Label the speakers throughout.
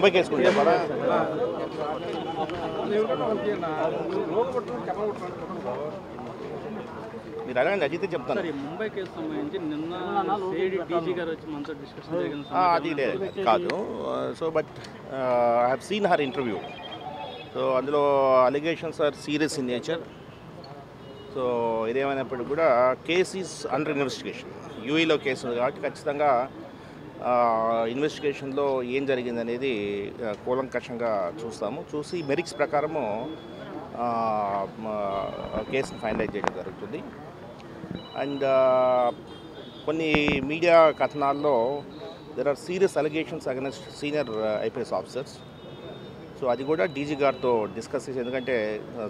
Speaker 1: Mumbai case గురించి చెప్పాలా? మీరు అడగండి, అడిగితే చెప్తాను.
Speaker 2: ముంబై కేసు సంబంధించి నిన్న డీజీ గారు వచ్చి మనతో డిస్కషన్ జరిగింది.
Speaker 1: అది కాదు. So but I have seen her interview. So అందులో allegations are serious in nature. So ఇదేమైనప్పటికీ కూడా కేస్ ఈజ్ అండర్ ఇన్వెస్టిగేషన్. యూఏలో కేసు ఉంది కాబట్టి ఖచ్చితంగా ఇన్వెస్టిగేషన్లో ఏం జరిగింది అనేది కూలంకషంగా చూసి మెరిట్స్ ప్రకారము కేసును ఫైనలైజ్ చేయడం జరుగుతుంది. అండ్ కొన్ని మీడియా కథనాల్లో there are serious allegations against senior IPS officers. So అది కూడా డీజీ గారితో డిస్కస్ చేసి, ఎందుకంటే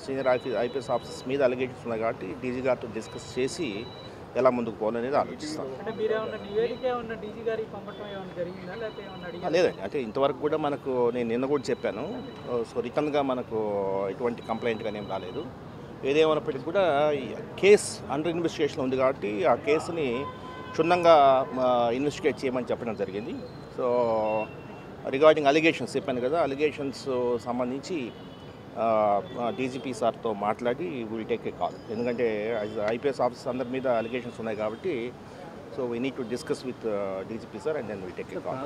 Speaker 1: సీనియర్ ఐపీఎస్ ఆఫీసర్స్ మీద అలిగేషన్స్ ఉన్నాయి కాబట్టి డీజీ గారితో డిస్కస్ చేసి ఎలా ముందుకు పోవాలనేది ఆలోచిస్తాం. లేదండి, అంటే ఇంతవరకు కూడా మనకు నేను నిన్న కూడా చెప్పాను. సో రిటర్న్గా మనకు ఎటువంటి కంప్లైంట్ కానీ ఏం రాలేదు. ఏదేమైనప్పటికీ కూడా కేస్ అండర్ ఇన్వెస్టిగేషన్ ఉంది కాబట్టి ఆ కేసుని క్షుణ్ణంగా ఇన్వెస్టిగేట్ చేయమని చెప్పడం జరిగింది. సో రిగార్డింగ్ అలిగేషన్స్ చెప్పాను కదా, అలిగేషన్స్ సంబంధించి డీజీపీ సార్తో మాట్లాడి విల్ టేక్ ఏ కాల్. ఎందుకంటే ఐపీఎస్ ఆఫీసర్స్ అందరి మీద అలిగేషన్స్ ఉన్నాయి కాబట్టి so we need to discuss with DGP sir and then will take a call.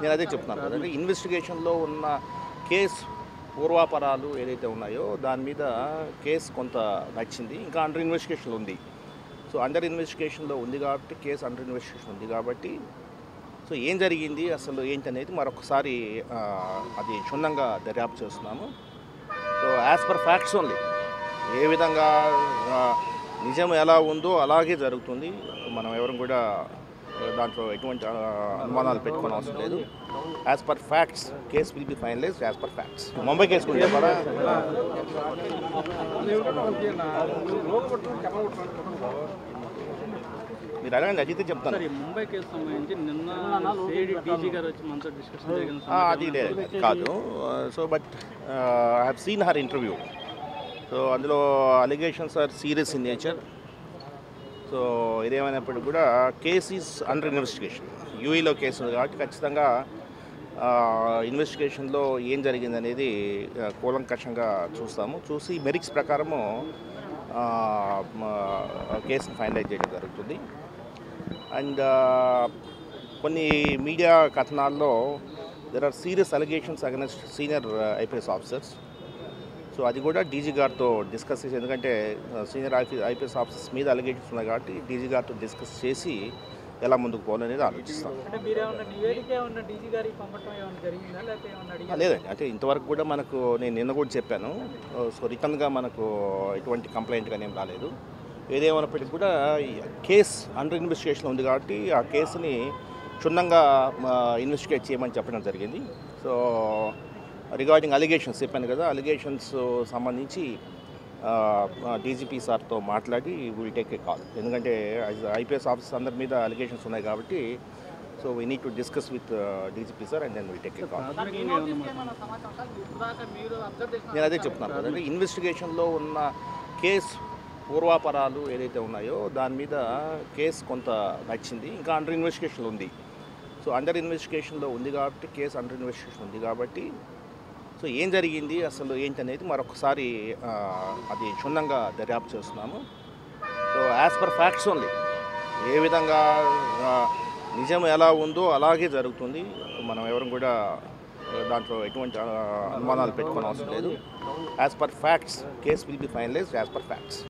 Speaker 1: నేను అదే చెప్తున్నాను కదండి, ఇన్వెస్టిగేషన్లో ఉన్న కేసు పూర్వాపరాలు ఏదైతే ఉన్నాయో దాని మీద కేసు కొంత నచ్చింది, ఇంకా అండర్ ఇన్వెస్టిగేషన్లో ఉంది. సో అండర్ ఇన్వెస్టిగేషన్లో ఉంది కాబట్టి కేసు అండర్ ఇన్వెస్టిగేషన్ ఉంది కాబట్టి సో ఏం జరిగింది అసలు ఏంటి అనేది మరొకసారి అది క్షుణ్ణంగా దర్యాప్తు చేస్తున్నాము. So as per facts only, ఏ విధంగా నిజం ఎలా ఉందో అలాగే జరుగుతుంది. మనం ఎవరు కూడా దాంట్లో ఎటువంటి అనుమానాలు పెట్టుకోని అవసరం లేదు. As per facts case will be finalised as per facts. Mumbai case గురించి చెప్పాలా? మీరు అడగండి, అడిగితే చెప్తాను.
Speaker 2: ముంబై కేసు సంబంధించి నిన్న డీజీ గారు వచ్చి మనతో డిస్కషన్ జరిగింది.
Speaker 1: అది కాదు. So but I have seen her interview. So అందులో allegations are serious in nature. So ఇదేమైనప్పటికీ కూడా కేస్ ఈజ్ అండర్ ఇన్వెస్టిగేషన్. యూఏలో కేసు ఉంది కాబట్టి ఖచ్చితంగా ఇన్వెస్టిగేషన్లో ఏం జరిగింది అనేది కూలంకషంగా చూసి మెరిట్స్ ప్రకారము కేసును ఫైనలైజ్ చేయడం జరుగుతుంది. అండ్ కొన్ని మీడియా కథనాల్లో there are serious allegations against senior IPS officers. So అది కూడా డీజీ గారితో డిస్కస్ చేసి, ఎందుకంటే సీనియర్ ఐపీఎస్ ఆఫీసర్స్ మీద అలిగేషన్స్ ఉన్నాయి కాబట్టి డీజీ గారితో డిస్కస్ చేసి ఎలా ముందుకు పోవాలనేది ఆలోచిస్తాం. లేదండి, అంటే ఇంతవరకు కూడా మనకు నేను నిన్న కూడా చెప్పాను. సో రిటర్న్గా మనకు ఎటువంటి కంప్లైంట్ కానీ ఏం రాలేదు. ఏదేమైనప్పటికీ కూడా కేస్ అండర్ ఇన్వెస్టిగేషన్ ఉంది కాబట్టి ఆ కేసుని క్షుణ్ణంగా ఇన్వెస్టిగేట్ చేయమని చెప్పడం జరిగింది. సో రిగార్డింగ్ అలిగేషన్స్ చెప్పాను కదా, అలిగేషన్స్ సంబంధించి డీజీపీ సార్తో మాట్లాడి విల్ టేక్ ఏ కాల్. ఎందుకంటే ఐపీఎస్ ఆఫీసర్స్ అందరి మీద అలిగేషన్స్ ఉన్నాయి కాబట్టి so we need to discuss with DGP sir and then will take a call. నేను అదే చెప్తున్నాను కదండి, ఇన్వెస్టిగేషన్లో ఉన్న కేసు పూర్వాపరాలు ఏదైతే ఉన్నాయో దాని మీద కేసు కొంత నచ్చింది, ఇంకా అండర్ ఇన్వెస్టిగేషన్లో ఉంది. సో అండర్ ఇన్వెస్టిగేషన్లో ఉంది కాబట్టి కేసు అండర్ ఇన్వెస్టిగేషన్ ఉంది కాబట్టి సో ఏం జరిగింది అసలు ఏంటి అనేది మరొకసారి అది క్షుణ్ణంగా దర్యాప్తు చేస్తున్నాము. So as per facts only, ఏ విధంగా నిజం ఎలా ఉందో అలాగే జరుగుతుంది. మనం ఎవరు కూడా దాంట్లో ఎటువంటి అనుమానాలు పెట్టుకోని అవసరం లేదు. As per facts case will be finalised as per facts.